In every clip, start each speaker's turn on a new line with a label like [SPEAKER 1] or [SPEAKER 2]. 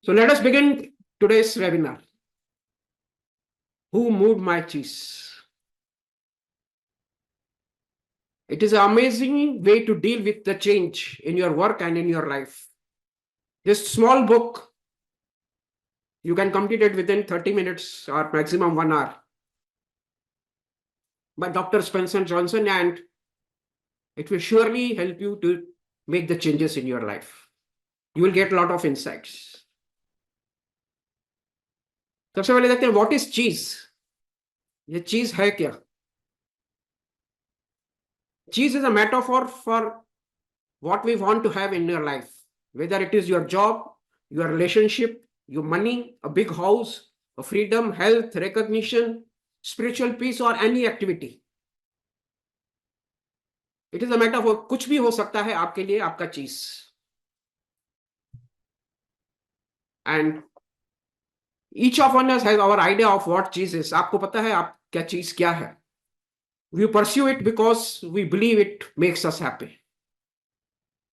[SPEAKER 1] So let us begin today's webinar. Who moved my cheese? It is an amazing way to deal with the change in your work and in your life. This small book, you can complete it within 30 minutes or maximum 1 hour by Dr. Spencer Johnson, and it will surely help you to make the changes in your life. You will get a lot of insights. सबसे पहले देखते हैं what is चीज. ये चीज है क्या? चीज is a metaphor for what we want to have in your life, whether it is your job, your relationship, your money, a big house, a freedom, health, recognition, spiritual peace, or any activity. It is a metaphor. कुछ भी हो सकता है आपके लिए आपका चीज. And each of us has our idea of what cheese is. आपको पता है आप क्या चीज क्या है. We pursue it because we believe it makes us happy.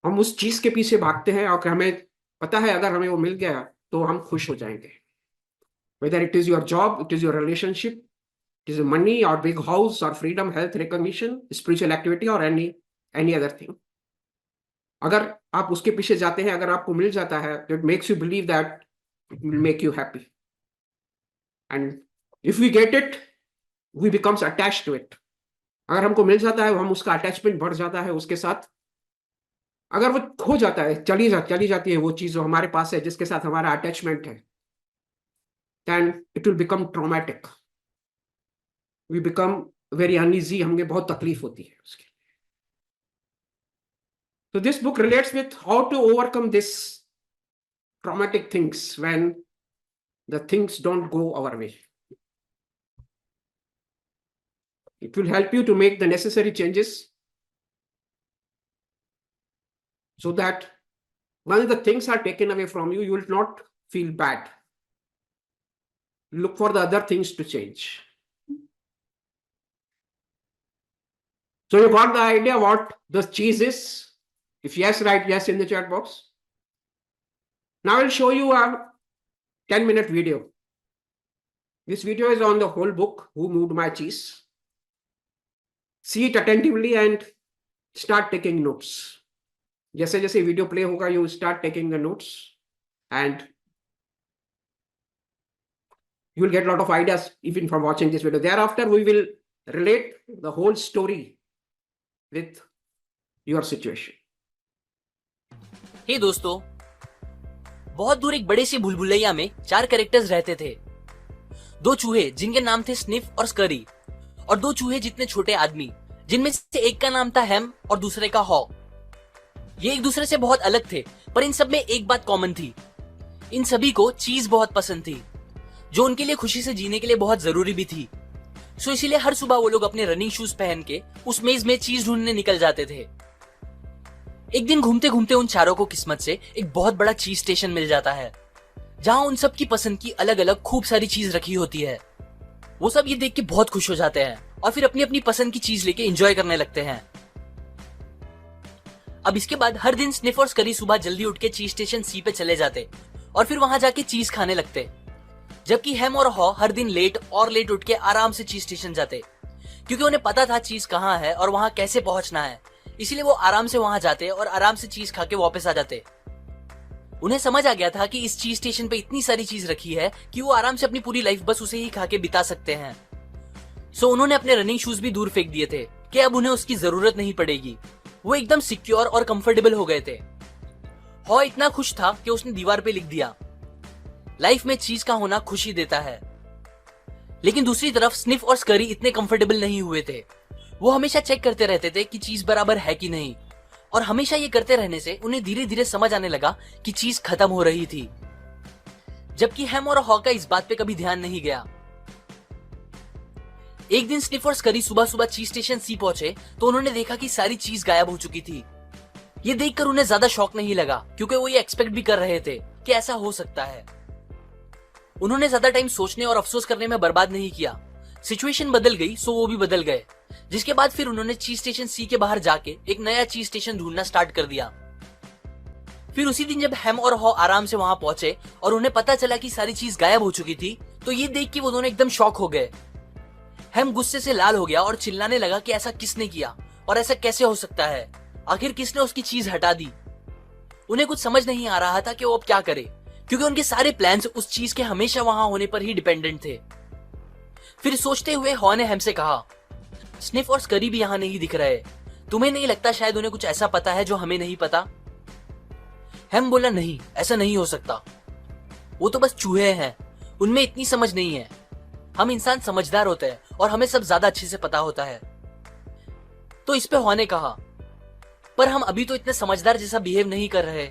[SPEAKER 1] हम उस चीज के पीछे भागते हैं और हमें पता है अगर हमें वो मिल गया तो हम खुश हो जाएंगे. Whether it is your job, it is your relationship, it is money or big house or freedom, health, recognition, spiritual activity or any other thing. अगर आप उसके पीछे जाते हैं, अगर आपको मिल जाता है, it makes you believe that it will make you happy. And if we get it, we becomes attached to it. अगर हमको मिल जाता है, हम उसका अटैचमेंट बढ़ जाता है उसके साथ. अगर वो खो जाता है, चली जाती है वो चीज जो हमारे पास है, जिसके साथ हमारा अटैचमेंट है, then it will become traumatic. We become very uneasy. हमें बहुत तकलीफ होती है उसके. So this book relates with how to overcome this traumatic things when the things don't go our way. It will help you to make the necessary changes so that when the things are taken away from you, you will not feel bad. Look for the other things to change. So you got the idea what the cheese is? If yes, write yes in the chat box. Now I'll show you a 10-minute video. This video is on the whole book, Who Moved My Cheese. See it attentively and start taking notes. जैसे जैसे video play होगा, you start taking the notes and you will get a lot of ideas even from watching this video. Thereafter, we will relate the whole story with your situation.
[SPEAKER 2] हे दोस्तों, बहुत दूर एक बड़े सी भूलभुलैया में 4 characters रहते थे. 2 चूहे जिनके नाम थे स्निफ और स्करी, और 2 चूहे जितने छोटे आदमी जिनमें से एक का नाम था हैम और दूसरे का हॉ. ये एक दूसरे से बहुत अलग थे, पर इन सब में एक बात कॉमन थी. इन सभी को चीज बहुत पसंद थी, जो उनके लिए खुशी से जीने के लिए बहुत जरूरी भी थी. सो इसीलिए हर सुबह वो लोग अपने रनिंग शूज पहन के उस मेज में चीज ढूंढने निकल जाते थे. एक दिन घूमते घूमते उन चारों को किस्मत से एक बहुत बड़ा चीज स्टेशन मिल जाता है, जहां उन सब की पसंद की अलग अलग खूब सारी चीज रखी होती है. वो सब ये देख के बहुत खुश हो जाते हैं और फिर अपनी अपनी पसंद की चीज लेके एंजॉय करने लगते हैं. अब इसके बाद हर दिन स्निफ और स्करी सुबह जल्दी उठ के चीज स्टेशन सी पे चले जाते और फिर वहां जाके चीज खाने लगते, जबकि हैम और हॉ हर दिन लेट उठ के आराम से चीज स्टेशन जाते, क्योंकि उन्हें पता था चीज कहाँ है और वहां कैसे पहुंचना है. इसीलिए वो आराम से वहां जाते और आराम से चीज खा के वापस आ जाते. उन्हें समझ आ गया था कि इस चीज स्टेशन पे इतनी सारी चीज रखी है कि वो आराम से अपनी पूरी लाइफ बस उसे ही खा के बिता सकते हैं. सो उन्होंने अपने रनिंग शूज भी दूर फेंक दिए थे कि अब उन्हें उसकी जरूरत नहीं पड़ेगी. वो एकदम सिक्योर और कंफर्टेबल हो गए थे. हॉ इतना खुश था कि उसने दीवार पे लिख दिया, लाइफ में चीज का होना खुशी देता है. लेकिन दूसरी तरफ स्निफ और स्करी इतने कंफर्टेबल नहीं हुए थे. वो हमेशा चेक करते रहते थे कि चीज बराबर है कि नहीं, और हमेशा ये करते रहने से उन्हें धीरे धीरे समझ आने लगा कि चीज खत्म हो रही थी, जबकि हैम और हॉ का इस बात पे कभी ध्यान नहीं गया. एक दिन स्निफ और स्करी सुबह सुबह चीज स्टेशन सी पहुंचे तो उन्होंने देखा कि सारी चीज गायब हो चुकी थी. ये देखकर उन्हें ज्यादा शॉक नहीं लगा, क्योंकि वो ये एक्सपेक्ट भी कर रहे थे कि ऐसा हो सकता है. उन्होंने ज्यादा टाइम सोचने और अफसोस करने में बर्बाद नहीं किया. सिचुएशन बदल गई, सो वो भी बदल गए, जिसके बाद फिर उन्होंने चीज स्टेशन सी के बाहर जाके एक नया चीज स्टेशन ढूंढना स्टार्ट कर दिया. फिर उसी दिन जब हैम और हॉ आराम से वहां पहुंचे और उन्हें पता चला कि सारी चीज गायब हो चुकी थी, तो ये देख के वो दोनों एकदम शॉक हो गए। हैम गुस्से से लाल हो गया और चिल्लाने लगा कि ऐसा किसने किया और ऐसा कैसे हो सकता है, आखिर किसने उसकी चीज हटा दी। उन्हें कुछ समझ नहीं आ रहा था कि वो अब क्या करे, क्योंकि उनके सारे प्लान्स उस चीज के हमेशा वहां होने पर ही डिपेंडेंट थे। फिर सोचते हुए हॉ ने हैम से कहा, स्निफ और स्करी भी यहाँ नहीं दिख रहे, तुम्हें नहीं लगता शायद उन्हें कुछ ऐसा पता है जो हमें नहीं पता? हैम बोला, नहीं, ऐसा नहीं हो सकता, वो तो बस चूहे हैं, उनमें इतनी समझ नहीं है, हम इंसान समझदार होते हैं और हमें सब ज्यादा अच्छे से पता होता है। तो इस पे हॉ ने कहा, पर हम अभी तो इतने समझदार जैसा बिहेव नहीं कर रहे,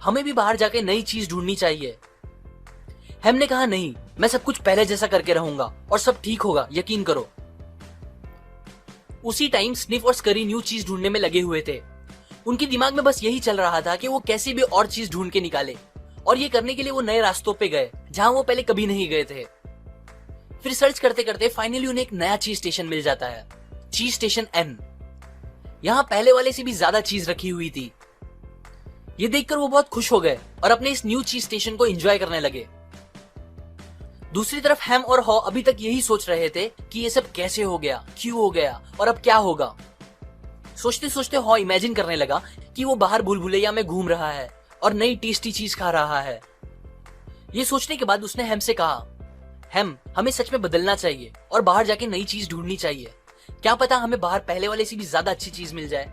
[SPEAKER 2] हमें भी बाहर जाके नई चीज ढूंढनी चाहिए। हैम ने कहा, नहीं, मैं सब कुछ पहले जैसा करके रहूंगा और सब ठीक होगा, यकीन करो। उसी टाइम स्निफ और स्करी न्यू चीज ढूंढने में लगे हुए थे। उनके दिमाग में बस यही चल रहा था कि वो कैसे भी और चीज ढूंढ के निकाले, और ये करने के लिए वो नए रास्तों पे गए जहां वो पहले कभी नहीं गए थे। फिर सर्च करते करते फाइनली उन्हें एक नया चीज स्टेशन मिल जाता है, चीज स्टेशन एन। यहाँ पहले वाले से भी ज्यादा चीज रखी हुई थी। ये देखकर वो बहुत खुश हो गए और अपने इस न्यू चीज स्टेशन को एंजॉय करने लगे। दूसरी तरफ हैम और हॉ अभी तक यही सोच रहे थे कि ये सब कैसे हो गया, क्यों हो गया और अब क्या होगा। सोचते सोचते हॉ इमेजिन करने लगा कि वो बाहर भूल-भुलैया में घूम रहा है और नई टेस्टी चीज खा रहा है। ये सोचने के बाद उसने हैम से कहा, हैम, हमें सच में बदलना चाहिए और बाहर जाके नई चीज ढूंढनी चाहिए, क्या पता हमें बाहर पहले वाले से भी ज्यादा अच्छी चीज मिल जाए।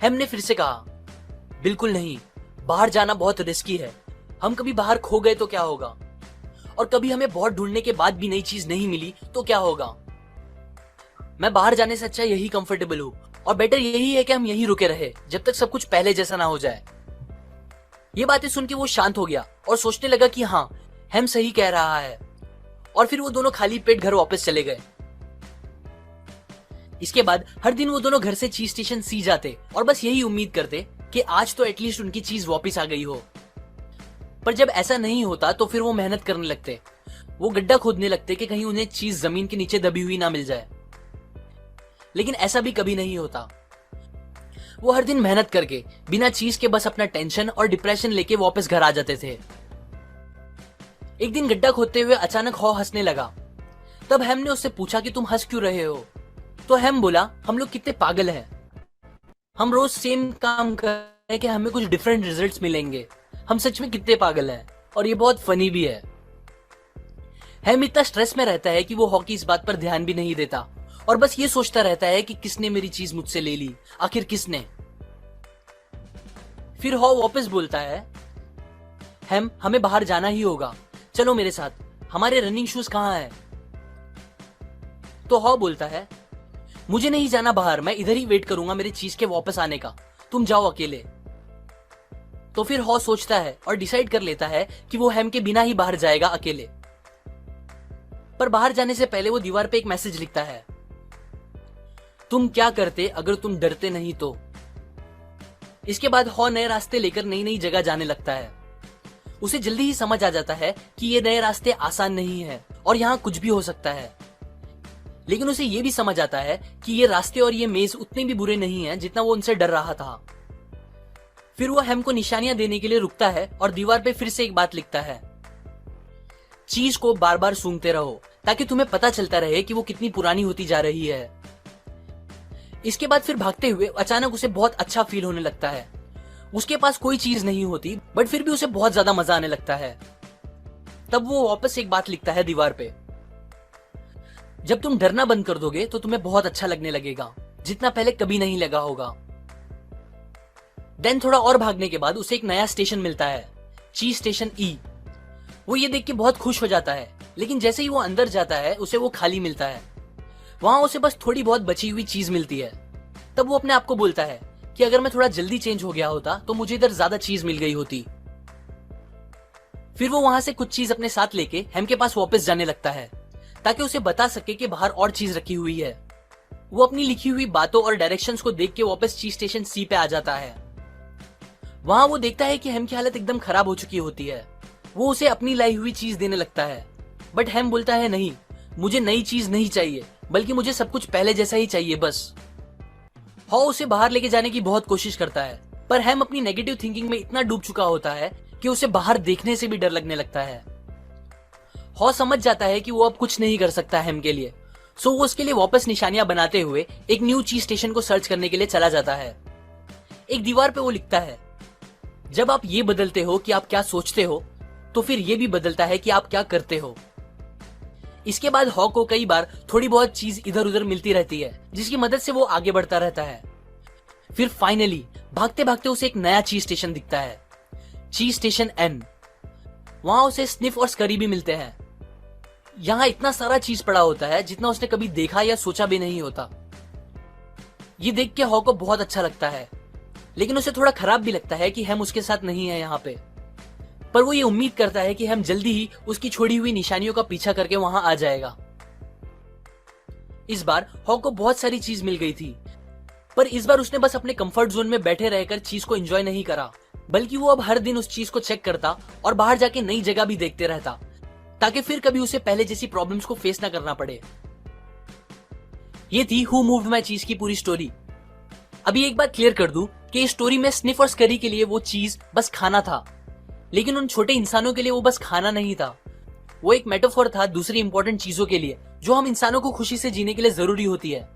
[SPEAKER 2] हैम ने फिर से कहा, बिल्कुल नहीं, बाहर जाना बहुत रिस्की है, हम कभी बाहर खो गए तो क्या होगा, और कभी हमें बहुत ढूंढने के बाद भी नई चीज नहीं मिली तो क्या होगा। मैं बाहर जाने से अच्छा यही कंफर्टेबल हूँ और बेटर यही है कि हम यहीं रुके रहे जब तक सब कुछ पहले जैसा ना हो जाए। ये बातें सुन के वो शांत हो गया और सोचने लगा कि हाँ, हैम सही कह रहा है, और फिर वो दोनों खाली पेट घर वापस चले गए। इसके बाद हर दिन वो दोनों घर से चीज स्टेशन सी जाते और बस यही उम्मीद करते कि आज तो एटलीस्ट उनकी चीज वापस आ गई हो। पर जब ऐसा नहीं होता तो फिर वो मेहनत करने लगते, वो गड्ढा खोदने लगते कि कहीं उन्हें चीज जमीन के नीचे दबी हुई ना मिल जाए। लेकिन ऐसा भी कभी नहीं होता। वो हर दिन मेहनत करके बिना चीज के बस अपना टेंशन और डिप्रेशन लेके वापस घर आ जाते थे। एक दिन गड्ढा खोदते हुए अचानक हॉ हंसने लगा। तब हैम ने उससे पूछा कि तुम हंस क्यों रहे हो? तो हैम बोला, हम लोग कितने पागल हैं, हम रोज सेम काम कर रहे हैं कि हमें कुछ डिफरेंट रिजल्ट्स मिलेंगे, हम सच में कितने पागल हैं, और ये बहुत फनी भी है। हैम इतना स्ट्रेस में रहता है कि वो हॉ की इस बात पर ध्यान भी नहीं देता और बस ये सोचता रहता है कि किसने मेरी चीज मुझसे ले ली, आखिर किसने। फिर हॉ वापस बोलता है, हैम, हमें बाहर जाना ही होगा, चलो मेरे साथ, हमारे रनिंग शूज कहाँ हैं? तो हॉ बोलता है, मुझे नहीं जाना बाहर, मैं इधर ही वेट करूंगा मेरी चीज के वापस आने का, तुम जाओ अकेले। तो फिर हॉ सोचता है और डिसाइड कर लेता है कि वो हैम के बिना ही बाहर जाएगा अकेले। पर बाहर जाने से पहले वो दीवार पे एक मैसेज लिखता है, तुम क्या करते अगर तुम डरते नहीं तो। इसके बाद हॉ नए रास्ते लेकर नई नई जगह जाने लगता है। उसे जल्दी ही समझ आ जाता है कि ये नए रास्ते आसान नहीं है और यहाँ कुछ भी हो सकता है। लेकिन उसे ये भी समझ आता है कि ये रास्ते और ये मेज उतने भी बुरे नहीं हैं जितना वो उनसे डर रहा था। फिर वो हैम को निशानियां देने के लिए रुकता है और दीवार पे फिर से एक बात लिखता है, चीज को बार बार सूंघते रहो ताकि तुम्हें पता चलता रहे कि वो कितनी पुरानी होती जा रही है। इसके बाद फिर भागते हुए अचानक उसे बहुत अच्छा फील होने लगता है। उसके पास कोई चीज नहीं होती बट फिर भी उसे बहुत ज्यादा मजा आने लगता है। तब वो वापस एक बात लिखता है दीवार पे, जब तुम डरना बंद कर दोगे तो तुम्हें बहुत अच्छा लगने लगेगा, जितना पहले कभी नहीं लगा होगा। देन थोड़ा और भागने के बाद उसे एक नया स्टेशन मिलता है, चीज स्टेशन ई। वो ये देख के बहुत खुश हो जाता है, लेकिन जैसे ही वो अंदर जाता है उसे वो खाली मिलता है। वहां उसे बस थोड़ी बहुत बची हुई चीज मिलती है। तब वो अपने आप को बोलता है कि अगर मैं थोड़ा जल्दी चेंज हो गया होता तो मुझे इधर ज्यादा चीज मिल गई होती। फिर वो वहां से कुछ चीज अपने साथ लेके हैम के पास वापस जाने लगता है ताकि उसे बता सके कि बाहर और चीज रखी हुई है। वो अपनी लिखी हुई बातों और डायरेक्शंस को देख के वापस चीज स्टेशन सी पे आ जाता है। वहां वो देखता है कि हैम की हालत एकदम खराब हो चुकी होती है। वो उसे अपनी लाई हुई चीज देने लगता है, बट हैम बोलता है, नहीं, मुझे नई चीज नहीं चाहिए, बल्कि मुझे सब कुछ पहले जैसा ही चाहिए बस। हॉ उसे बाहर लेके जाने की बहुत कोशिश करता है, पर हैम अपनी नेगेटिव थिंकिंग में इतना डूब चुका होता है कि उसे बाहर देखने से भी डर लगने लगता है। हॉ समझ जाता है कि वो अब कुछ नहीं कर सकता हैम के लिए, सो वो उसके लिए वापस निशानियां बनाते हुए एक न्यू चीज स्टेशन को सर्च करने के लिए चला जाता है। एक दीवार पे वो लिखता है, जब आप ये बदलते हो कि आप क्या सोचते हो, तो फिर ये भी बदलता है कि आप क्या करते हो। इसके बाद हॉ को कई बार थोड़ी बहुत चीज इधर उधर मिलती रहती है, जिसकी मदद से वो आगे बढ़ता रहता है। फिर फाइनली भागते भागते उसे एक नया चीज स्टेशन दिखता है, चीज स्टेशन एन। वहां उसे स्निफ और स्करी भी मिलते हैं। यहाँ इतना सारा चीज पड़ा होता है जितना उसने कभी देखा या सोचा भी नहीं होता। ये देख के हॉ को बहुत अच्छा लगता है, लेकिन उसे थोड़ा खराब भी लगता है कि हैम उसके साथ नहीं है यहाँ पे। पर वो ये उम्मीद करता है कि हैम जल्दी ही उसकी छोड़ी हुई निशानियों का पीछा करके वहां आ जाएगा। इस बार हॉ को बहुत सारी चीज मिल गई थी, पर इस बार उसने बस अपने कंफर्ट जोन में बैठे रहकर चीज को एंजॉय नहीं करा, बल्कि वो अब हर दिन उस चीज को चेक करता और बाहर जाके नई जगह भी देखते रहता, ताकि फिर कभी उसे पहले जैसी प्रॉब्लम्स को फेस ना करना पड़े। ये थी हु मूव्ड माय चीज की पूरी स्टोरी। अभी एक बात क्लियर कर दूं कि इस स्टोरी में स्निफ और स्करी के लिए वो चीज बस खाना था, लेकिन उन छोटे इंसानों के लिए वो बस खाना नहीं था। वो एक मेटाफोर था दूसरी इंपॉर्टेंट चीजों के लिए जो हम इंसानों को खुशी से जीने के लिए जरूरी होती है,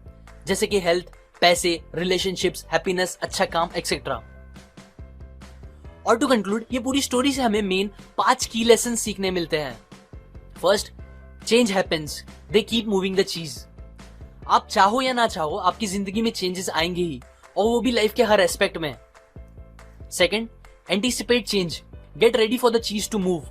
[SPEAKER 2] जैसे कि हेल्थ, पैसे, रिलेशनशिप्स, हैप्पीनेस, अच्छा काम, एक्सेट्रा। और टू कंक्लूड, ये पूरी स्टोरी से हमें मेन 5 की लेसन सीखने मिलते हैं। First, change happens, they keep moving the चीज। आप चाहो या ना चाहो, आपकी जिंदगी में चेंजेस आएंगे ही, और वो भी लाइफ के हर एस्पेक्ट में। Second, anticipate change, get ready for the चीज टू मूव।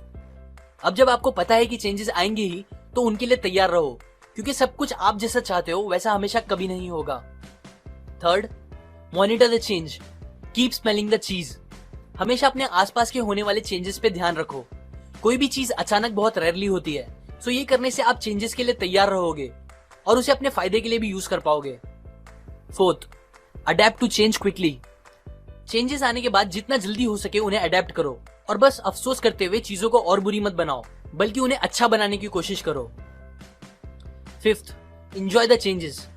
[SPEAKER 2] अब जब आपको पता है कि चेंजेस आएंगे ही, तो उनके लिए तैयार रहो, क्योंकि सब कुछ आप जैसा चाहते हो वैसा हमेशा कभी नहीं होगा। Third, monitor the change, keep smelling the चीज। हमेशा अपने आसपास के होने वाले चेंजेस पे ध्यान रखो। कोई भी चीज अचानक बहुत रेयरली होती है, सो ये करने से आप चेंजेस के लिए तैयार रहोगे और उसे अपने फायदे के लिए भी यूज कर पाओगे। Fourth, adapt to change quickly. Changes आने के बाद जितना जल्दी हो सके उन्हें अडेप्ट करो, और बस अफसोस करते हुए चीजों को और बुरी मत बनाओ, बल्कि उन्हें अच्छा बनाने की कोशिश करो। Fifth, enjoy the changes.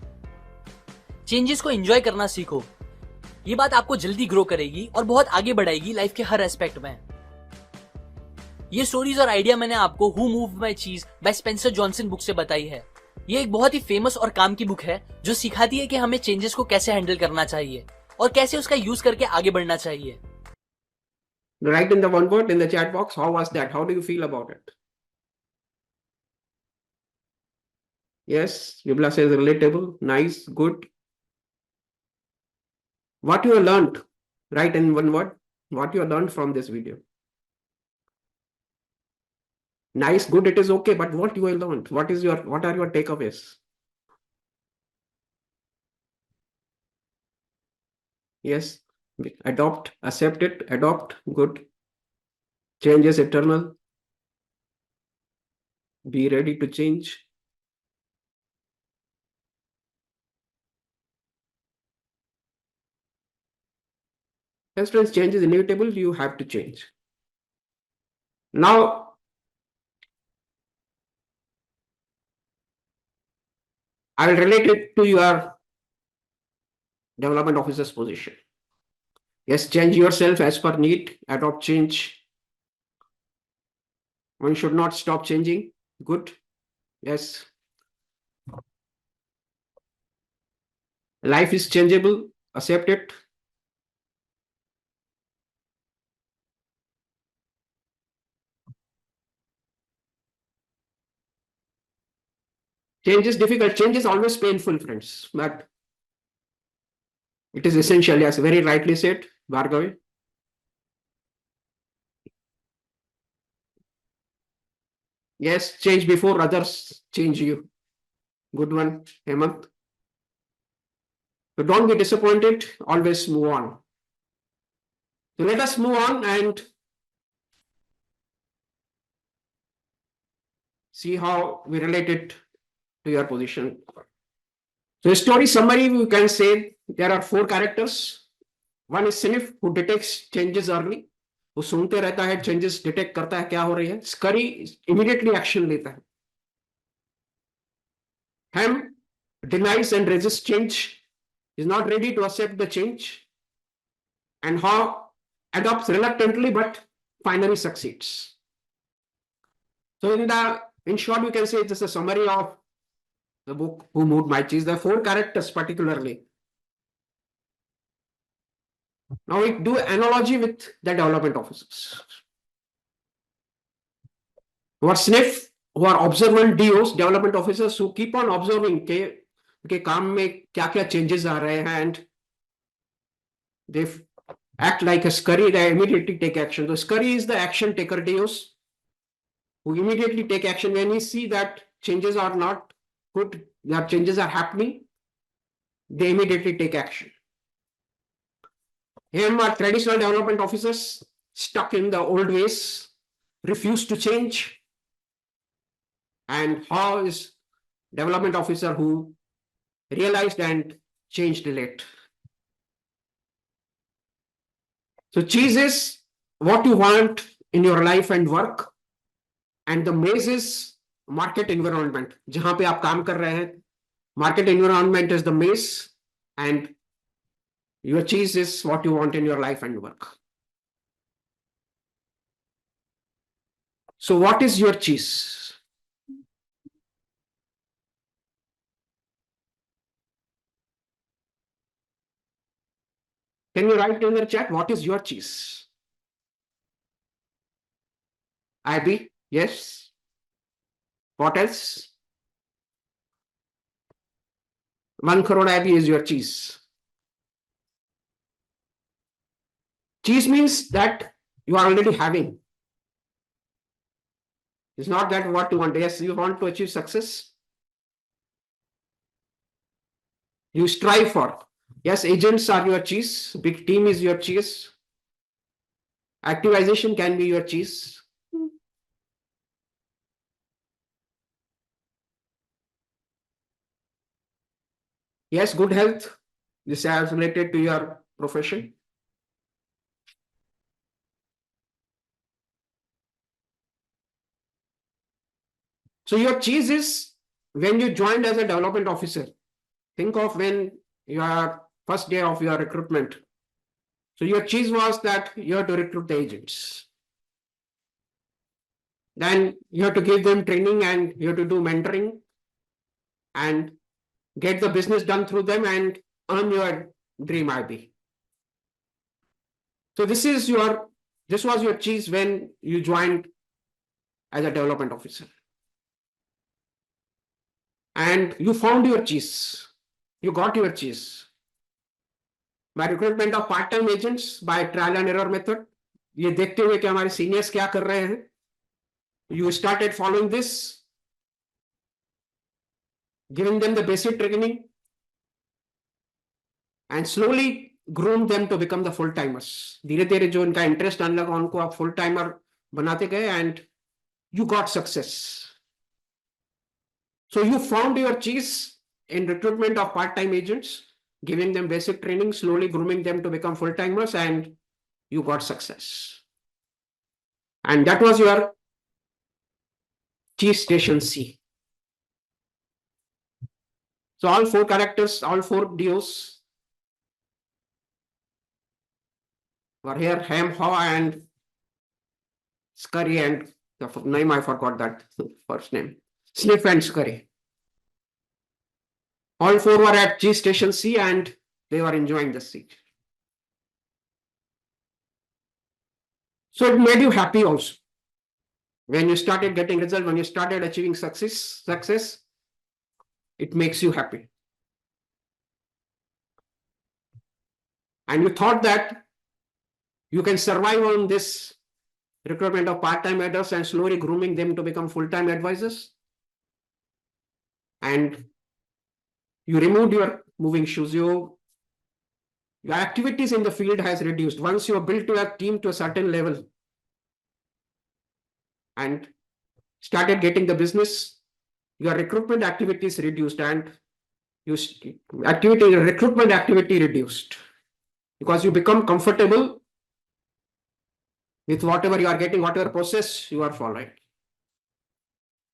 [SPEAKER 2] Changes को एंजॉय करना सीखो। ये बात आपको जल्दी ग्रो करेगी और बहुत आगे बढ़ाएगी लाइफ के हर एस्पेक्ट में। ये स्टोरीज और आइडिया मैंने आपको हु मूव्ड माय चीज बाय स्पेंसर जॉनसन बुक से बताई है। ये एक बहुत ही फेमस और काम की बुक है जो सिखाती है कि हमें चेंजेस को कैसे हैंडल करना चाहिए और कैसे उसका यूज करके आगे बढ़ना चाहिए।
[SPEAKER 1] Write in the one word in the chat box. How was that? How do you feel about it? Yes, Yubla says relatable, nice, good. What you have learned? Write in one word. What you have learned from this video? Nice, good, it is okay, but what you have learned? What are your takeaways? Yes, adopt, accept it, adopt, good. Change is eternal. Be ready to change. Yes, friends, change is inevitable. You have to change. Now, I will relate it to your development officer's position. Yes, change yourself as per need, adopt change. One should not stop changing. Good. Yes. Life is changeable. Accept it. Change is difficult. Change is always painful, friends. But it is essential, as very rightly said, Bhargavi. Yes, change before others change you. Good one, Hemant. So don't be disappointed. Always move on. So let us move on and see how we relate it to your position. So story summary, we can say there are 4 characters. One is Sinif, who detects changes early. वो सुनते रहता है, changes detect करता है क्या हो रही है. स्करी इमीडिएटली एक्शन लेता है. Ham denies and resists change, is not ready to accept the change. and how adopts reluctantly but finally succeeds. So in short, we can say it is a summary of the book Who Moved My Cheese. There are 4 characters particularly. Now we do analogy with the development officers who are sniff, who are observant DOs, development officers who keep on observing के काम में क्या क्या changes आ रहे हैं, and they act like a scurry. They immediately take action. So scurry is the action taker DOs who immediately take action when we see that changes are not good, that changes are happening. They immediately take action. Here are traditional development officers stuck in the old ways, refuse to change. And how is development officer who realized and changed late. So cheese is what you want in your life and work, and the maze is market environment. जहां पे आप काम कर रहे हैं, market environment is the maze, and your cheese is what you want in your life and work. So what is your cheese? Can you write in the chat, what is your cheese? Abby, yes. What else? 1 crore Abby is your cheese. Cheese means that you are already having. It's not that what you want. Yes, you want to achieve success. You strive for. Yes, agents are your cheese. Big team is your cheese. Activization can be your cheese. Yes, good health. This is related to your profession. So your cheese is when you joined as a development officer. Think of when your first day of your recruitment. So your cheese was that you have to recruit the agents. Then you have to give them training and you have to do mentoring and get the business done through them and earn your dream IB. So this was your cheese when you joined as a development officer. And you found your cheese. You got your cheese. By recruitment of part-time agents, by trial and error method. ये देखते हुए कि हमारे seniors क्या कर रहे हैं. You started following this, giving them the basic training, and slowly groom them to become the full-timers. धीरे धीरे जो इनका interest आने लगा उनको आप full-timer बनाते गए and you got success. So you found your cheese in recruitment of part-time agents, giving them basic training, slowly grooming them to become full-timers, and you got success. And that was your cheese station C. So all 4 characters, all 4 DOs were here, Ham, Haw, and Scurry, and the name I forgot that first name. Sniff and Scurry. All 4 were at cheese station C and they were enjoying the seat. So it made you happy also. When you started getting results, when you started achieving success, it makes you happy. And you thought that you can survive on this recruitment of part-time advisors and slowly grooming them to become full-time advisors. And you removed your moving shoes. Your activities in the field has reduced. Once you have built your team to a certain level and started getting the business, your recruitment activities reduced and your recruitment activity reduced because you become comfortable with whatever you are getting, whatever process you are following.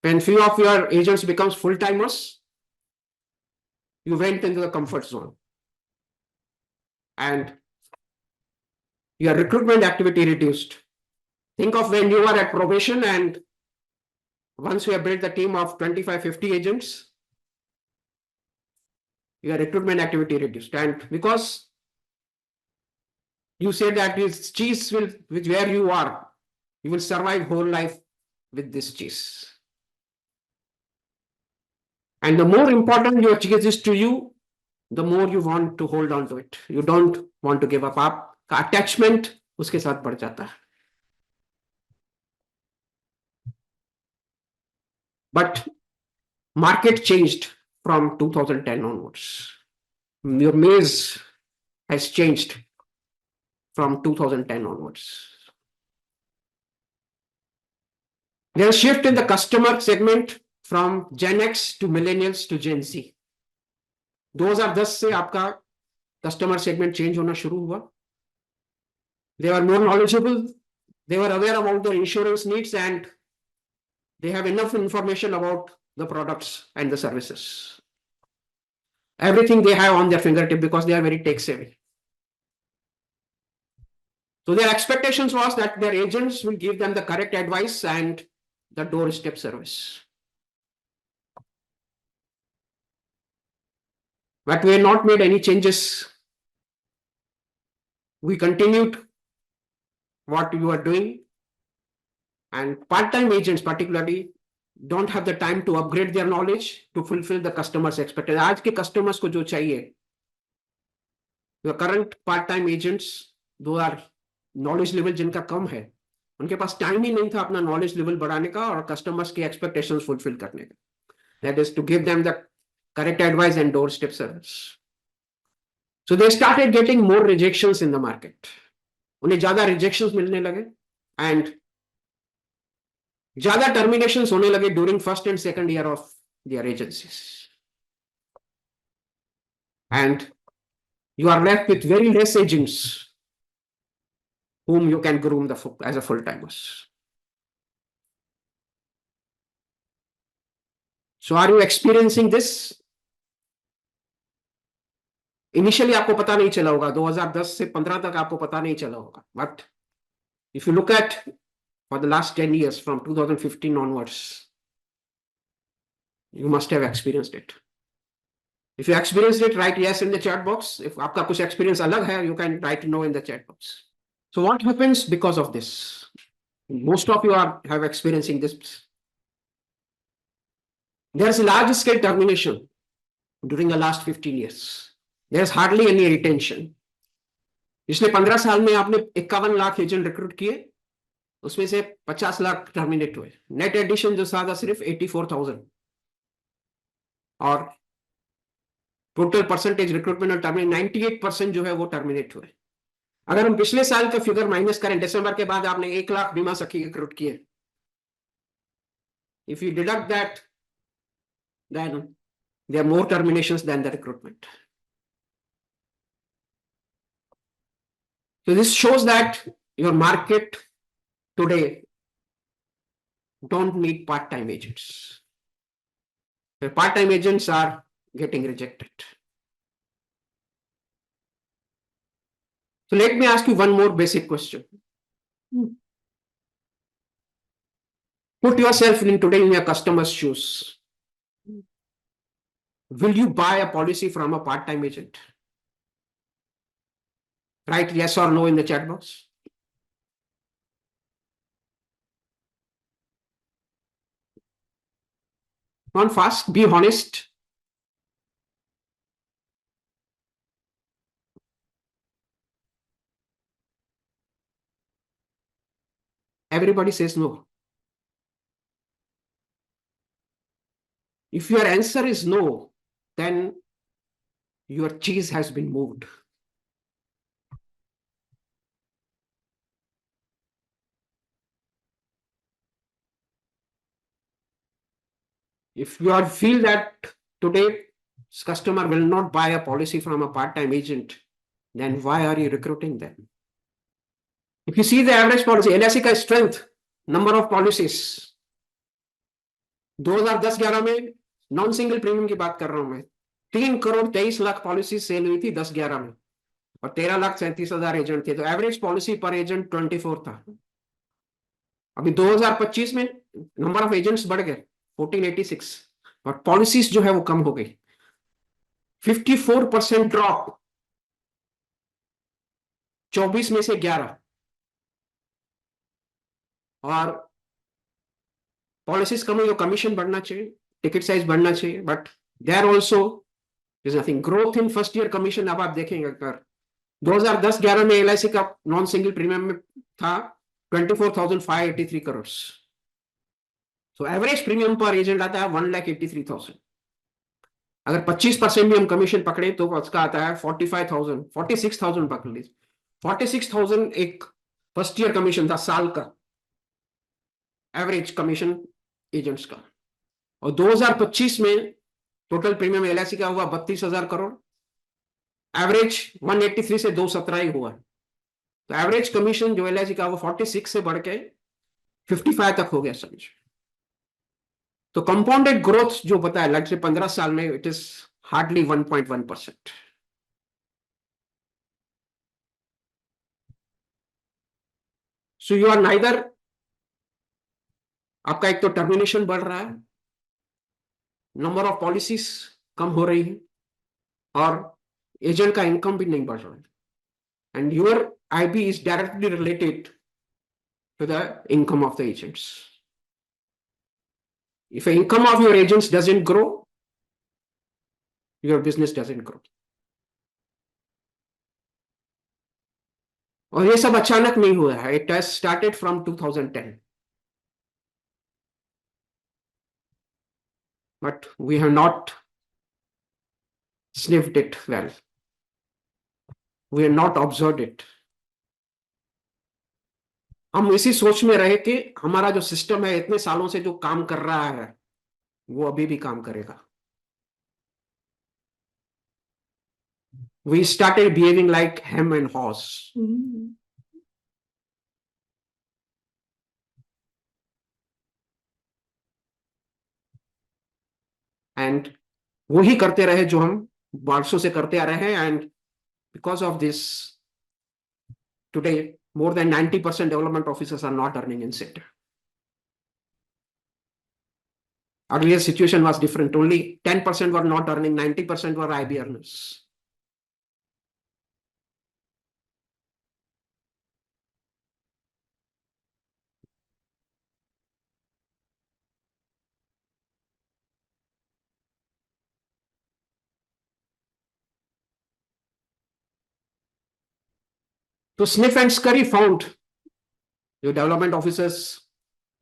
[SPEAKER 1] When few of your agents becomes full-timers, you went into the comfort zone. And your recruitment activity reduced. Think of when you were at probation and once you have built the team of 25-50 agents, your recruitment activity reduced. And because you said that this cheese will, with where you are, you will survive whole life with this cheese. And the more important your cheese is to you, the more you want to hold on to it. You don't want to give up. आपका attachment उसके साथ बढ़ जाता है. But market changed from 2010 onwards. Your maze has changed from 2010 onwards. There's a shift in the customer segment from Gen X to millennials to Gen Z. 2010 से आपका customer segment change होना शुरू हुआ. They were more knowledgeable. They were aware about their insurance needs and they have enough information about the products and the services. Everything they have on their fingertip because they are very tech savvy. So their expectations was that their agents will give them the correct advice and the doorstep service. But we have not made any changes. We continued what you are doing. And part-time agents particularly don't have the time to upgrade their knowledge to fulfill the customer's expectation. आज के customers को जो चाहिए, your current part-time agents, those are knowledge level जिनका कम है, उनके पास time ही नहीं था अपना knowledge level बढ़ाने का और customers की expectations fulfill करने का. That is to give them the correct advice and doorstep service. So they started getting more rejections in the market. उन्हें ज़्यादा rejections मिलने लगे and ज़्यादा terminations होने लगे during first and second year of their agencies. And you are left with very less agents whom you can groom as a full-timers. So are you experiencing this? Initially आपको पता नहीं चला होगा, 2010 से 15 तक आपको पता नहीं चला होगा. But if you look at for the last 10 years from 2015 onwards, you must have experienced it. If you experienced it, write yes in the chat box. If आपका कुछ experience अलग है, you can write no in the chat box. So what happens because of this? Most of you have experiencing this. There's a large scale termination during the last 15 years. There's hardly any retention. पिछले 15 साल में आपने 51 lakh agent recruit किए, उसमें से 50 lakh terminate हुए. Net addition जो था सिर्फ 84,000 और टोटल परसेंटेज रिक्रूटमेंट और टर्मिनेट 98% जो है वो टर्मिनेट हुए. अगर हम पिछले साल का फिगर माइनस करें, दिसंबर के बाद आपने 1 लाख बीमा सखी रिक्रूट किए. If you deduct that, then there are more terminations than the recruitment. So this shows that your market today don't need part-time agents. The part-time agents are getting rejected. So let me ask you one more basic question. Put yourself in today in your customer's shoes. Will you buy a policy from a part-time agent? Write yes or no in the chat box. Come on, fast, be honest. Everybody says no. If your answer is no, then your cheese has been moved. If you feel that today customer will not buy a policy from a part-time agent, then why are you recruiting them? If you see the average policy, LIC का strength, number of policies, 2010-11 में non single premium की बात कर रहा हूं मैं, 3 crore 23 lakh policy cell हुई थी 10-11 में. और 13,37,000 एजेंट थे, तो एवरेज पॉलिसी पर एजेंट 24 था। अभी 2025 में नंबर ऑफ एजेंट्स बढ़ गए 1486, और पॉलिसीज जो है वो कम हो गई, 54% ड्रॉप, 24 में से 11। और पॉलिसीज कम हुई तो कमीशन बढ़ना चाहिए, टिकट साइज बढ़ना चाहिए, but there also is nothing growth in first year commission. अब आप देखेंगे अगर 2010-11 में LIC का नॉन सिंगल प्रीमियम में था 24,583 करोड़, तो एवरेज प्रीमियम पर एजेंट आता है 1,83,000। अगर 25% भी हम कमीशन पकड़े तो उसका आता है 45,000, 46,000 पकड़ लीजिए, 46,000 एक फर्स्ट ईयर कमीशन था साल का, एवरेज कमीशन एजेंट्स का। और 2025 में टोटल प्रीमियम LIC का हुआ 32,000 करोड़, एवरेज 183 से 217 ही हुआ। तो एवरेज कमीशन जो LIC का वो 46 से बढ़ के 55 तक हो गया समझ। तो कंपाउंडेड ग्रोथ जो बताया लाइक से 15 साल में, it is hardly 1.1%। So you are neither, आपका एक तो टर्मिनेशन बढ़ रहा है, नंबर ऑफ पॉलिसीज कम हो रही है, और एजेंट का इनकम भी नहीं बढ़ रहा है, and your IB is directly related to the income of the agents. If the income of your agents doesn't grow, your business doesn't grow. और ये सब अचानक नहीं हुआ है, it has started from 2010, but we have not sniffed it well, we have not observed it. हम इसी सोच में रहे कि हमारा जो सिस्टम है इतने सालों से जो काम कर रहा है वो अभी भी काम करेगा। We started behaving like hem and horse. And वही करते रहे जो हम वर्षों से करते आ रहे हैं, and because of this, today more than 90% development officers are not earning in sector. Earlier situation was different, only 10% were not earning, 90% were IB earners. तो स्निफ एंड स्करी फाउंड, जो डेवलपमेंट ऑफिसर्स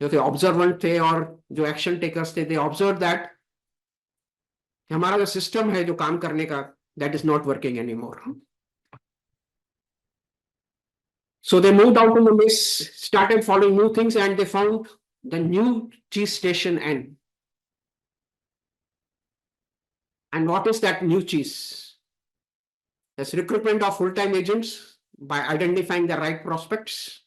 [SPEAKER 1] जो थे observant थे और जो action takers थे, they observe that हमारा जो सिस्टम है जो काम करने का, that is not working any more. So they moved out in the mist, started following new things, and they found the new cheese station N. And what is that new cheese? That's recruitment of full-time agents by identifying the right prospects,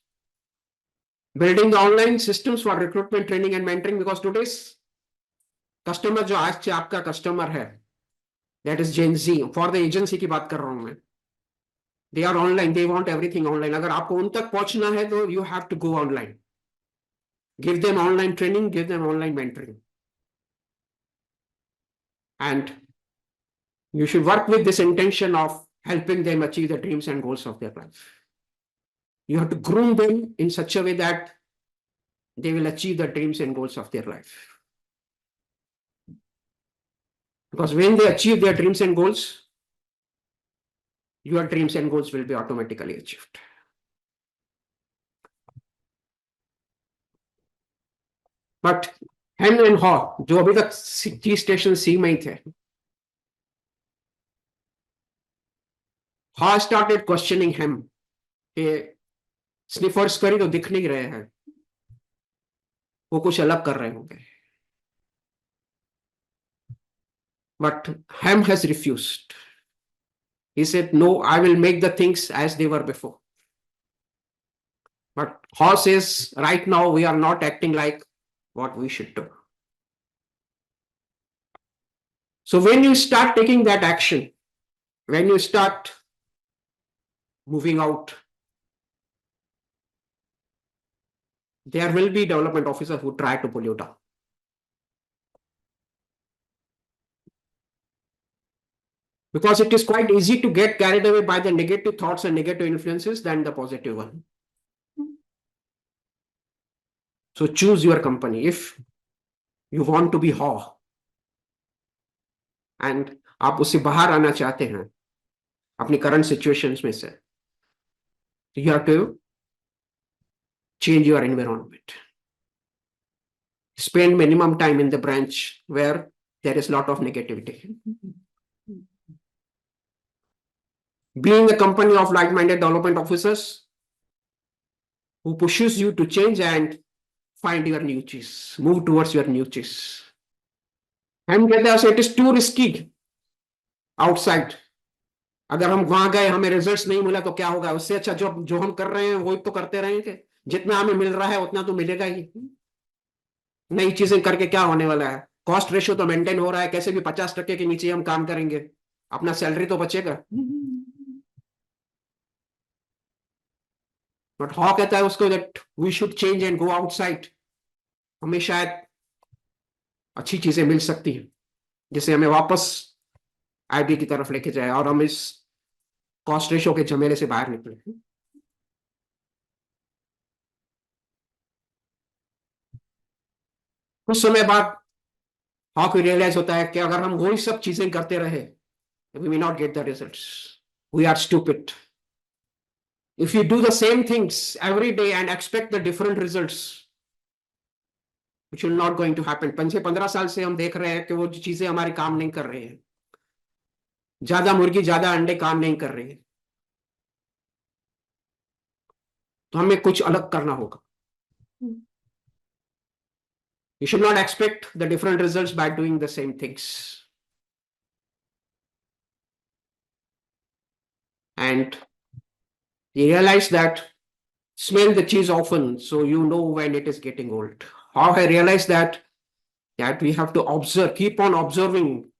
[SPEAKER 1] building the online systems for recruitment, training, and mentoring, because today's customer जो आज से आपका customer है, that is Gen Z, for the agency की बात कर रहा हूं मैं, they are online, they want everything online. अगर आपको उन तक पहुंचना है तो you have to go online. Give them online training, give them online mentoring. And you should work with this intention of helping them achieve the dreams and goals of their life. You have to groom them in such a way that they will achieve the dreams and goals of their life. Because when they achieve their dreams and goals, your dreams and goals will be automatically achieved. But Hen and Haw, जो अभी तक T station C में ही थे, Haw started questioning him कि sniffers करी तो दिख नहीं रहे हैं, वो कुछ अलग कर रहे होंगे. But Ham has refused. He said, no, I will make the things as they were before. But Haw says, right now we are not acting like what we should do. So when you start taking that action, when you start moving out, there will be development officers who try to pull you down. Because it is quite easy to get carried away by the negative thoughts and negative influences than the positive one. So choose your company. If you want to be Haw and आप उससे बाहर आना चाहते हैं अपनी current situations में से, you have to change your environment. Spend minimum time in the branch where there is a lot of negativity. Being a company of like-minded development officers who pushes you to change and find your niches, move towards your niches. हम कहते हैं it is too risky outside. अगर हम वहां गए हमें results नहीं मिला तो क्या होगा? उससे अच्छा जो हम कर रहे हैं वो तो करते रहेंगे. जितना हमें मिल रहा है उतना तो मिलेगा ही. नई चीजें करके क्या होने वाला है? कॉस्ट रेशियो तो मेंटेन हो रहा है, कैसे भी 50% के नीचे हम काम करेंगे, अपना सैलरी तो बचेगा. बट हॉ कहता है उसको that we should change and go outside. हमें शायद अच्छी चीजें मिल सकती हैं जिससे हमें वापस आईबी की तरफ लेके जाए और हम इस कॉस्ट रेशियो के झमेले से बाहर निकले. कुछ समय बाद हाउ को रियलाइज होता है कि अगर हम वही सब चीजें करते रहे, we may not get the results. We are stupid. If you do the same things every day and expect the different results, which will not going to happen. 15 साल से हम देख रहे हैं कि वो चीजें हमारी काम नहीं कर रही है. ज्यादा मुर्गी ज्यादा अंडे काम नहीं कर रही है. तो हमें कुछ अलग करना होगा. You should not expect the different results by doing the same things. And you realize that smell the cheese often so you know when it is getting old. How I realized that we have to observe, keep on observing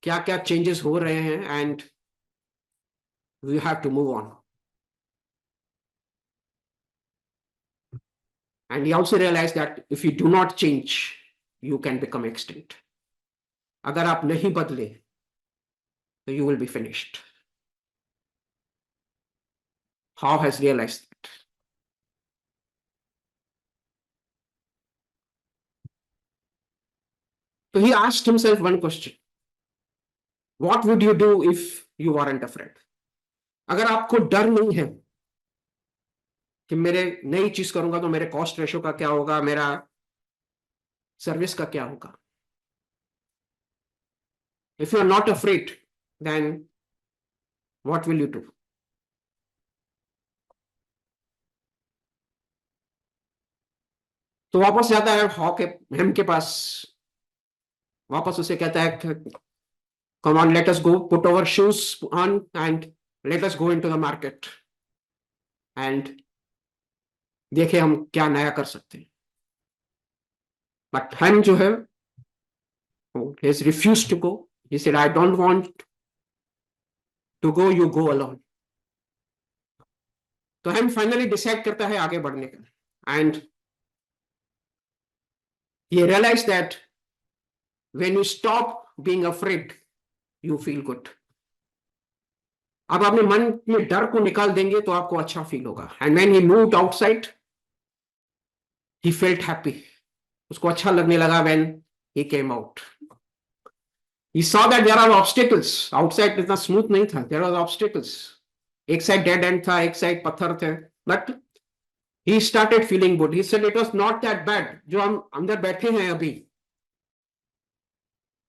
[SPEAKER 1] क्या क्या changes हो रहे हैं and we have to move on. And he also realized that if you do not change, you can become extinct. अगर आप नहीं बदले, तो you will be finished. How has realized that? So he asked himself one question. What would you do if you weren't afraid? अगर आपको डर नहीं है कि मेरे नई चीज करूंगा तो मेरे कॉस्ट रेशो का क्या होगा, मेरा सर्विस का क्या होगा. If you are not afraid, then what will you do? तो वापस जाता है हॉ के हेम के पास. वापस उसे कहता है come on, let us go, put our shoes on and let us go into the market and देखे हम क्या नया कर सकते हैं. बट हेम जो है he has refused to go. He said, I don't want to go, you go alone. तो हेम फाइनली डिसाइड करता है आगे बढ़ने का. And he realized that when you stop being afraid, you feel good. अब अपने मन में डर को निकाल देंगे तो आपको अच्छा फील होगा. And when he moved outside, he felt happy. उसको अच्छा लगने लगा when he came out. He saw that there are obstacles. Outside इतना स्मूथ नहीं था. There are obstacles. एक साइड डेड एंड था, एक साइड पत्थर थे. But he started feeling good. He said it was not that bad. जो हम अंदर बैठे हैं अभी,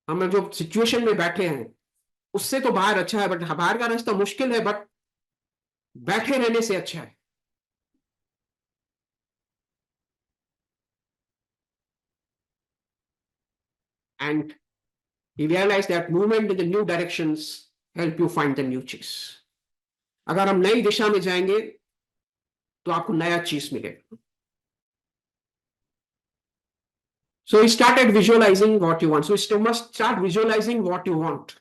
[SPEAKER 1] हम जो सिचुएशन में बैठे हैं उससे तो बाहर अच्छा है. बट बाहर का रास्ता मुश्किल है, बट बैठे रहने से अच्छा है. And he realized that movement in the new directions help you find the new cheese. अगर हम नई दिशा में जाएंगे तो आपको नया चीज मिलेगा. So he started visualizing what you want. So you must start visualizing what you want,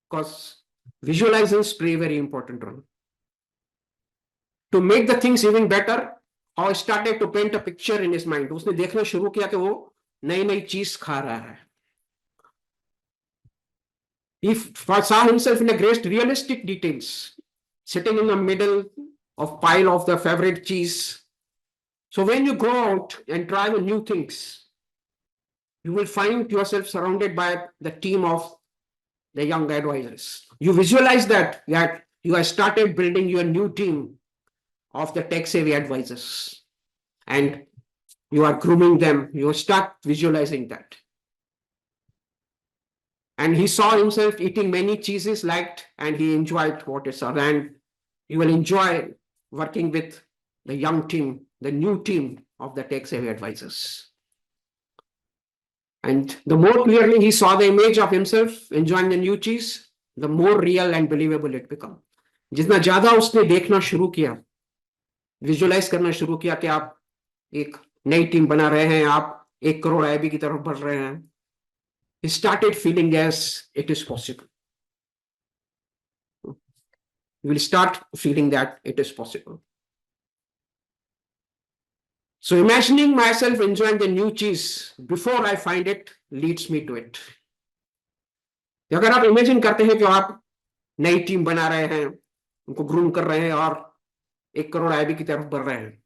[SPEAKER 1] because visualizations play a very important role. to make the things even better, how started to paint a picture in his mind. उसने देखना शुरू किया कि वो नई नई चीज खा रहा है. He saw himself in a great realistic details, sitting in the middle of pile of the favorite cheese. So when you go out and try the new things, you will find yourself surrounded by the team of the young advisors. You visualize that you have started building your new team of the tech-savvy advisors, and you are grooming them. You start visualizing that. And he saw himself eating many cheeses, liked, and he enjoyed what it saw. And you will enjoy working with the young team, the new team of the tech-savvy advisors. And the more clearly he saw the image of himself enjoying the new cheese, the more real and believable it became. जितना ज्यादा उसने देखना शुरू किया, visualise करना शुरू किया कि आप एक नई टीम बना रहे हैं, आप 1 करोड़ IB की तरफ बढ़ रहे हैं, he started feeling yes, it is possible. You will start feeling that it is possible. So imagining myself enjoying the new cheese before I find it leads me to it. अगर आप imagine करते हैं कि आप नई team बना रहे हैं, उनको ग्रूम कर रहे हैं और 1 करोड़ IB की तरफ बढ़ रहे हैं,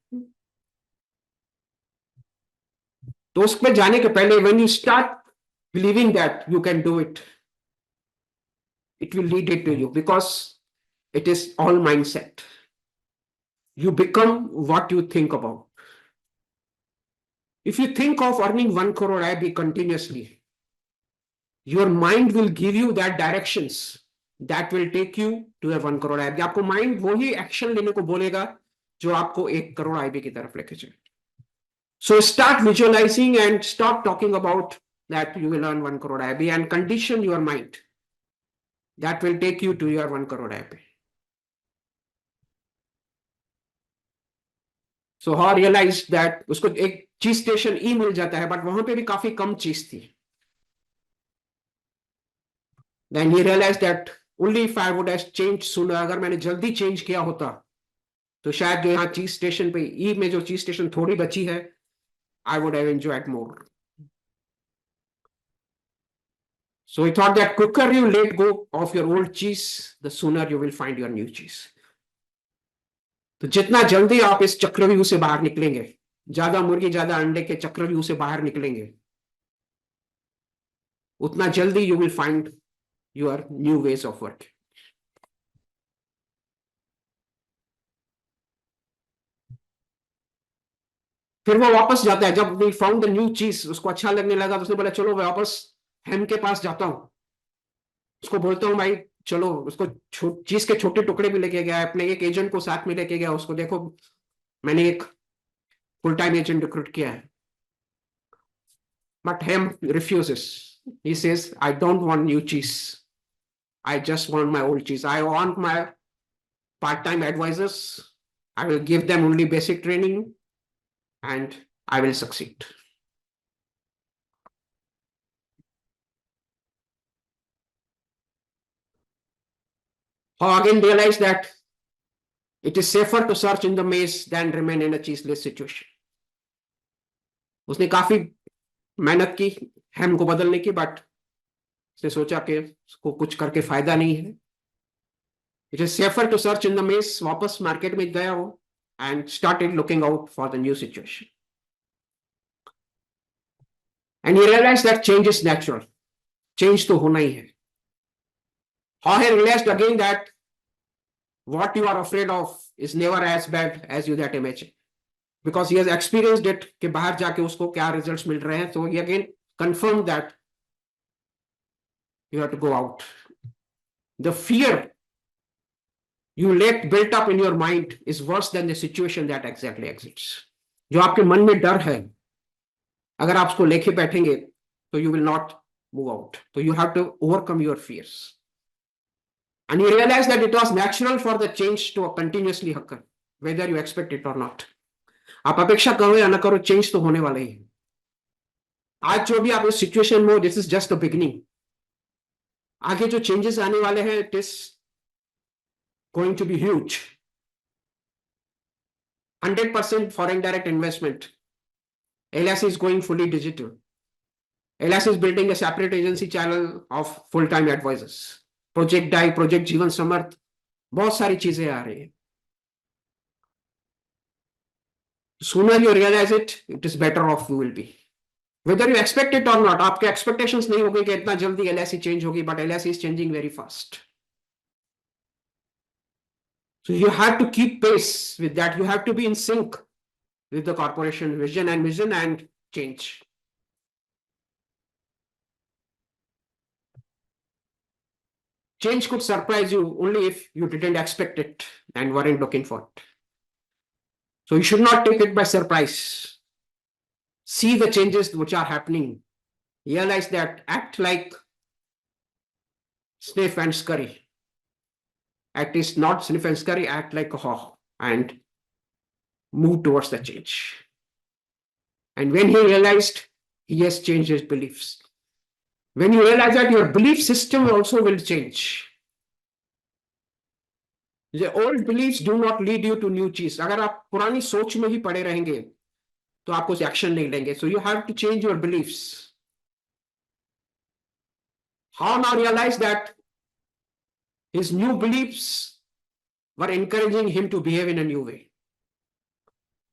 [SPEAKER 1] तो उस पर जाने के पहले when you start believing that you can do it, it will lead it to you, because it is all mindset. You become what you think about. If you think of earning 1 crore IB continuously, your mind will give you that directions that will take you to a 1 crore IB. आपको mind वही action लेने को बोलेगा जो आपको 1 crore IB की तरफ लेके चले. So start visualizing and stop talking about that you will earn 1 crore IB and condition your mind. That will take you to your 1 crore IB. So how realized that उसको एक चीज स्टेशन ई मिल जाता है, but वहां पे भी काफी कम चीज थी. Then he realized that only if I would have changed sooner, अगर मैंने जल्दी चेंज किया होता तो शायद जो यहाँ चीज स्टेशन पे ई में जो चीज स्टेशन थोड़ी बची है, I would have enjoyed more. So he thought that quicker you let go of your old cheese, the sooner you will find your new cheese. तो जितना जल्दी आप इस चक्रव्यूह से बाहर निकलेंगे, ज्यादा मुर्गी ज्यादा अंडे के चक्रव्यूह से बाहर निकलेंगे, उतना जल्दी you will find your new ways of work. फिर वो वापस जाता है. जब we found the new cheese, उसको अच्छा लगने लगा तो उसने बोला चलो मैं वापस हेम के पास जाता हूं, उसको बोलता हूं भाई चलो. उसको चीज के छोटे टुकड़े भी लेके गया, अपने एक एजेंट को साथ में लेके गया, उसको देखो मैंने एक फुल टाइम एजेंट रिक्रूट किया है. But Hem refuses. He says, I don't want new cheese. I just want my old cheese. I want my part-time advisors. I will give them only basic training and I will succeed. How again realize that it is safer to search in the maze than remain in a cheeseless situation. उसने काफी मेहनत की हेम को बदलने की, but उसने सोचा कि उसको कुछ करके फायदा नहीं है. It is safer to search in the maze. वापस मार्केट में गया वो and started looking out for the new situation. And he realised that change is natural. Change तो होना ही है. How he realised again that what you are afraid of is never as bad as you that imagine, because he has experienced it कि बाहर जाके उसको क्या results मिल रहे हैं. तो he again confirmed that you have to go out. The fear you let built up in your mind is worse than the situation that exactly exists. जो आपके मन में डर है, अगर आप उसको लेके बैठेंगे तो you will not move out. So you have to overcome your fears. And you realize that it was natural for the change to continuously occur, whether you expect it or not. आप अपेक्षा करो या ना करो, change तो होने वाला ही है. आज जो भी आप इस सिचुएशन में हो, this is just the beginning. आगे जो चेंजेस आने वाले हैं, it is going to be huge. 100% foreign direct investment. LIC is going fully digital. LIC is building a separate agency channel of full-time advisors. Project DAI, Project Jeevan Samarth, बहुत सारी चीजें आ रही हैं. Sooner you realize it, it is better off you will be. Whether you expect it or not, आपके expectations नहीं होंगे कि इतना जल्दी LIC change होगी, but LIC is changing very fast. So you have to keep pace with that. You have to be in sync with the corporation vision and change. Change could surprise you only if you didn't expect it and weren't looking for it. So you should not take it by surprise. See the changes which are happening. Realize that, act like sniff and scurry. Act is not sniff and scurry, act like a hawk and move towards the change. And when he realized, he has changed his beliefs. When you realize that, your belief system also will change. The old beliefs do not lead you to new चीज. अगर आप पुरानी सोच में ही पड़े रहेंगे तो आप कुछ एक्शन नहीं लेंगे. So you have to change your beliefs. How now realize that his new beliefs were encouraging him to behave in a new way.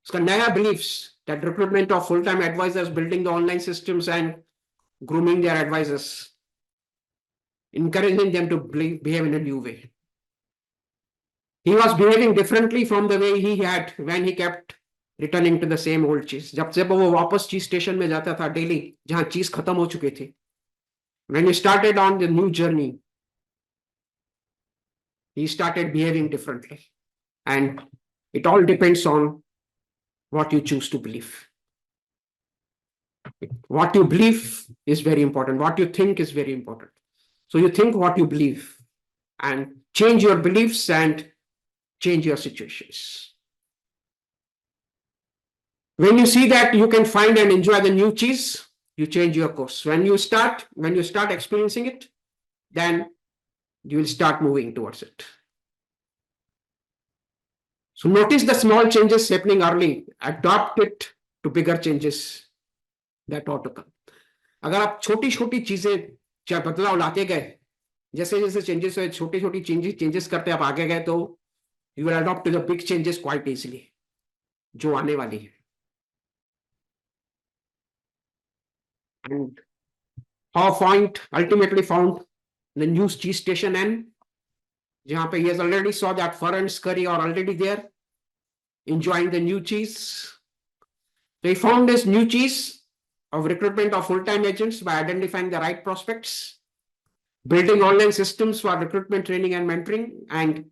[SPEAKER 1] उसका नया beliefs that recruitment of full-time advisors, building the online systems and grooming their advisors, encouraging them to behave in a new way. He was behaving differently from the way he had when he kept returning to the same old cheese. जब वो वापस cheese station में जाता था daily, जहाँ cheese खत्म हो चुकी थी. When he started on the new journey, he started behaving differently. And it all depends on what you choose to believe. What you believe is very important. What you think is very important. So you think what you believe and change your beliefs and change your situations. When you see that you can find and enjoy the new cheese, you change your course. When you start experiencing it, then you will start moving towards it. So notice the small changes happening early, adopt it to bigger changes that ought to come. अगर आप छोटी छोटी चीजें चाहे बदलाव लाते गए, जैसे जैसे चेंजेस हुए, छोटी छोटी चेंजेस करते आप आगे गए, तो you will adopt to the big changes quite easily, जो आने वाली है. And how point ultimately found the new cheese station, and जहाँ पे he has already saw that fur and scurry are already there, enjoying the new cheese. So he found this new cheese of recruitment of full-time agents by identifying the right prospects, building online systems for recruitment training and mentoring, and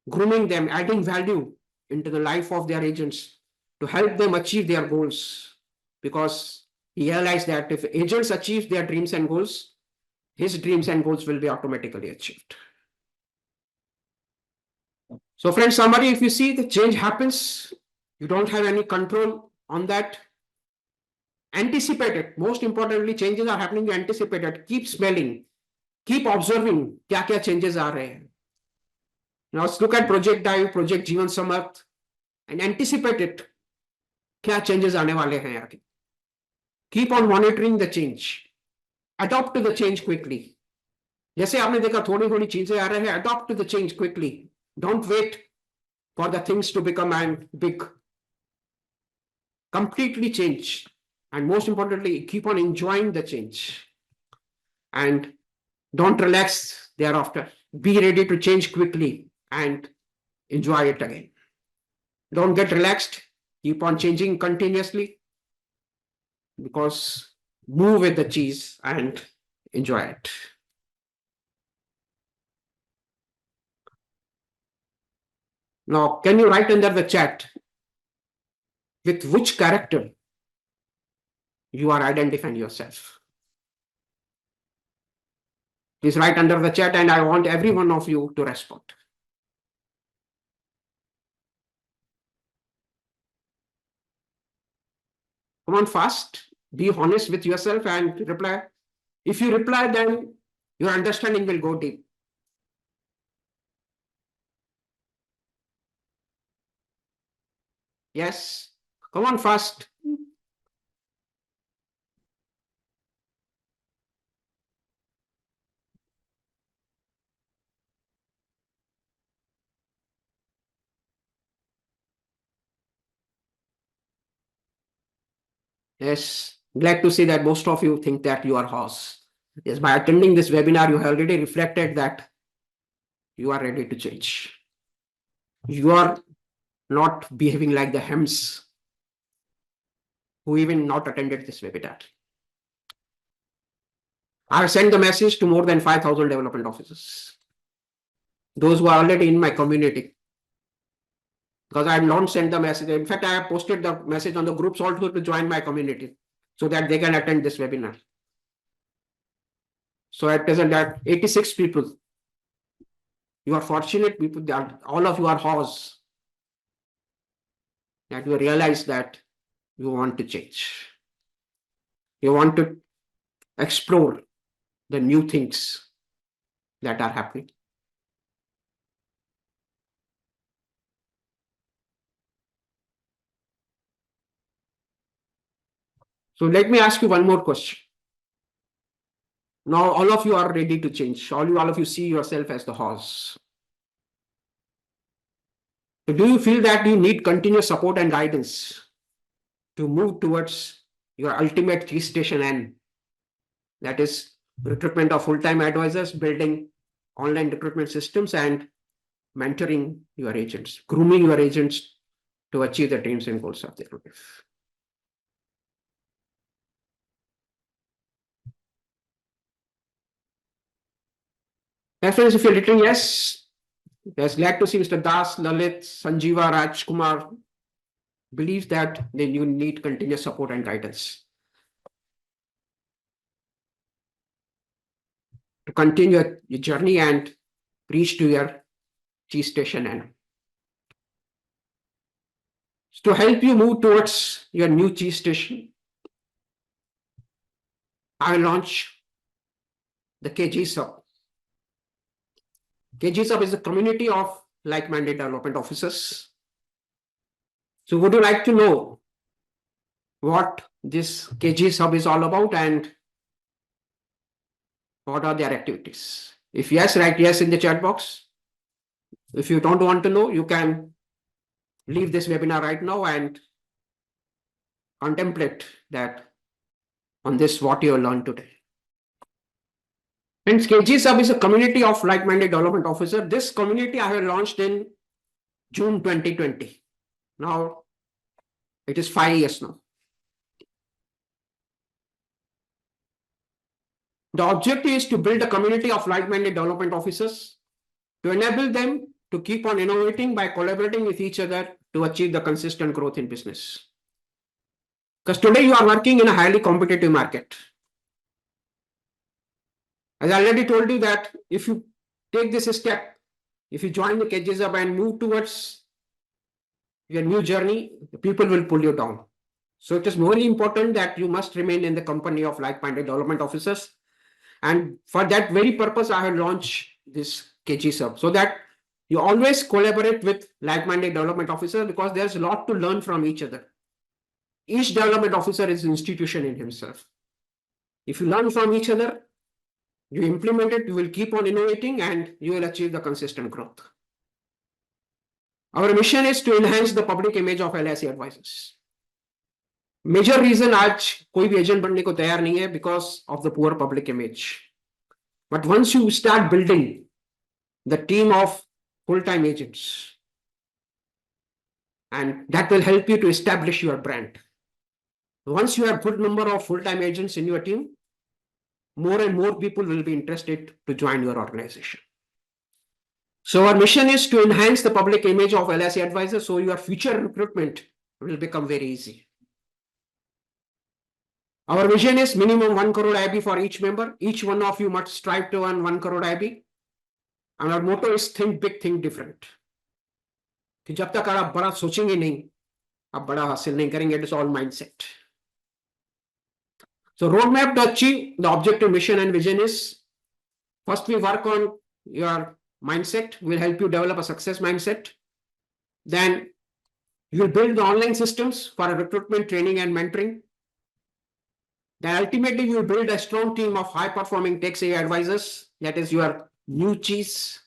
[SPEAKER 1] grooming them, adding value into the life of their agents to help them achieve their goals. Because he realized that if agents achieve their dreams and goals, his dreams and goals will be automatically achieved. So friends, summary, if you see the change happens, you don't have any control on that. Anticipate it. Most importantly, changes are happening, you anticipate it. Keep smelling, keep observing क्या changes are रहे. Now let's look at Project DAI, Project Jeevan Samarth, and anticipate it. क्या changes आने वाले हैं आगे. Keep on monitoring the change. Adopt to the change quickly. जैसे आपने देखा थोड़ी थोड़ी चीजें आ रहे हैं, adopt to the change quickly. Don't wait for the things to become big. Completely change. And most importantly, keep on enjoying the change. And don't relax thereafter. Be ready to change quickly and enjoy it again. Don't get relaxed. Keep on changing continuously, because move with the cheese and enjoy it. Now, can you write under the chat with which character you are identifying yourself? Please write under the chat, and I want every one of you to respond. Come on, fast. Be honest with yourself and reply. If you reply, then your understanding will go deep. Yes. Come on fast. Yes. Glad to see that most of you think that you are horse. Yes, by attending this webinar, you have already reflected that you are ready to change. You are not behaving like the hems who even not attended this webinar. I have sent the message to more than 5,000 development officers. Those who are already in my community. Because I have not sent the message. In fact, I have posted the message on the groups also to join my community so that they can attend this webinar. So at present, that 86 people. You are fortunate people that all of you are horse. That you realize that you want to change. You want to explore the new things that are happening. So let me ask you one more question. Now all of you are ready to change. All of you see yourself as the horse. So do you feel that you need continuous support and guidance to move towards your ultimate key station N? That is recruitment of full-time advisors, building online recruitment systems, and mentoring your agents, grooming your agents to achieve the dreams and goals of their life. My friends, if you're written yes, glad to see Mr. Das, Lalit, Sanjeeva, Rajkumar believes that then you need continuous support and guidance to continue your journey and reach to your G station N. To help you move towards your new G station, I will launch the KG Sub. KG Sub is a community of like-minded development officers. So would you like to know what this KG Sub is all about and what are their activities? If yes, write yes in the chat box. If you don't want to know, you can leave this webinar right now and contemplate that on this what you learned today. Hence, KG Sub is a community of like-minded development officers. This community I have launched in June 2020. Now, it is 5 years now. The objective is to build a community of like-minded development officers to enable them to keep on innovating by collaborating with each other to achieve the consistent growth in business. Because today you are working in a highly competitive market. As I already told you that if you take this step, if you join the KG Sub and move towards your new journey, the people will pull you down. So it is very important that you must remain in the company of like-minded development officers. And for that very purpose, I have launched this KG Sub so that you always collaborate with like-minded development officers because there's a lot to learn from each other. Each development officer is an institution in himself. If you learn from each other, you implement it, you will keep on innovating and you will achieve the consistent growth. Our mission is to enhance the public image of LIC advisors. Major reason आज कोई भी agent बनने को तैयार नहीं है because of the poor public image but once you start building the team of full time agents and that will help you to establish your brand. Once you have good number of full-time agents in your team, more and more people will be interested to join your organization. So our mission is to enhance the public image of LIC advisors so your future recruitment will become very easy. Our vision is minimum 1 crore IB for each member. Each one of you must strive to earn 1 crore IB. And our motto is think big, think different. कि जब तक आप बड़ा सोचेंगे नहीं, आप बड़ा हासिल नहीं करेंगे. It is all mindset. So roadmap to achieve the objective, mission and vision is, first we work on your mindset. We'll help you develop a success mindset. Then You will build the online systems for recruitment, training, and mentoring. Then ultimately, you will build a strong team of high-performing tech AI advisors. That is your new cheese.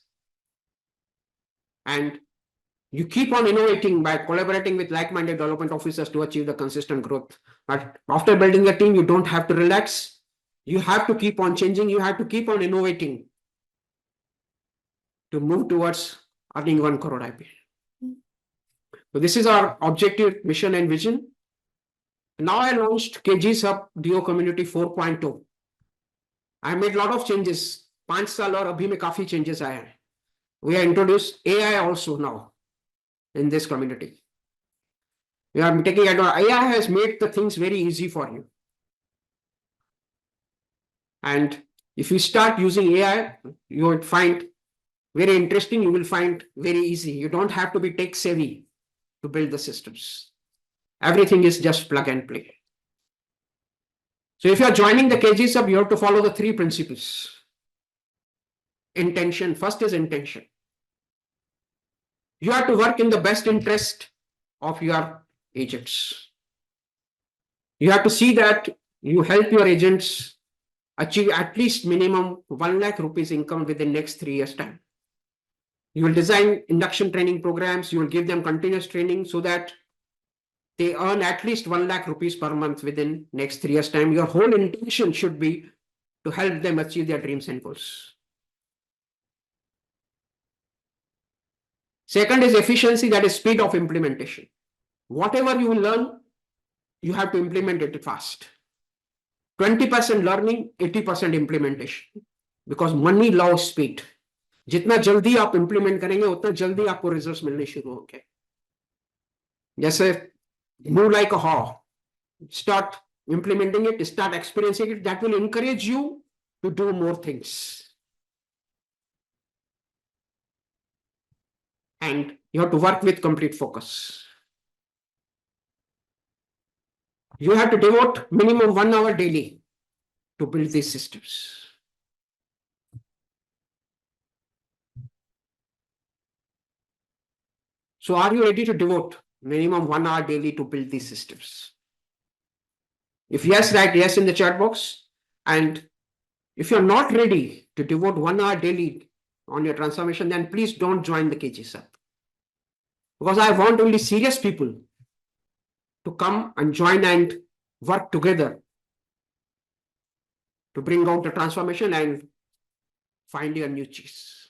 [SPEAKER 1] And you keep on innovating by collaborating with like-minded development officers to achieve the consistent growth. But after building the team, you don't have to relax. You have to keep on changing. You have to keep on innovating to move towards earning 1 crore IP. So this is our objective, mission, and vision. Now I launched KG's Hub DO Community 4.0. I made a lot of changes. 5 साल और अभी में काफी changes आए हैं. We have introduced AI also now in this community. We are taking advantage. AI has made the things very easy for you. And if you start using AI, you will find very interesting. You will find very easy. You don't have to be tech savvy to build the systems. Everything is just plug and play. So if you are joining the KG Sub, you have to follow the 3 principles. Intention. First is intention. You have to work in the best interest of your agents. You have to see that you help your agents achieve at least minimum 1 lakh rupees income within next 3 years' time. You will design induction training programs. You will give them continuous training so that they earn at least 1 lakh rupees per month within next 3 years' time. Your whole intention should be to help them achieve their dreams and goals. Second is efficiency, that is speed of implementation. Whatever you will learn, you have to implement it fast. 20% learning, 80% implementation. Because money loves speed. जितना जल्दी आप implement करेंगे उतना जल्दी आपको results मिलने शुरू होंगे. जैसे move like a hawk. Start implementing it, start experiencing it. That will encourage you to do more things. And you have to work with complete focus. You have to devote minimum 1 hour daily to build these systems. So are you ready to devote minimum 1 hour daily to build these systems? If yes, write yes in the chat box. And if you're not ready to devote 1 hour daily on your transformation, then please don't join the KG Sub. Because I want only serious people to come and join and work together to bring out the transformation and find your new cheese.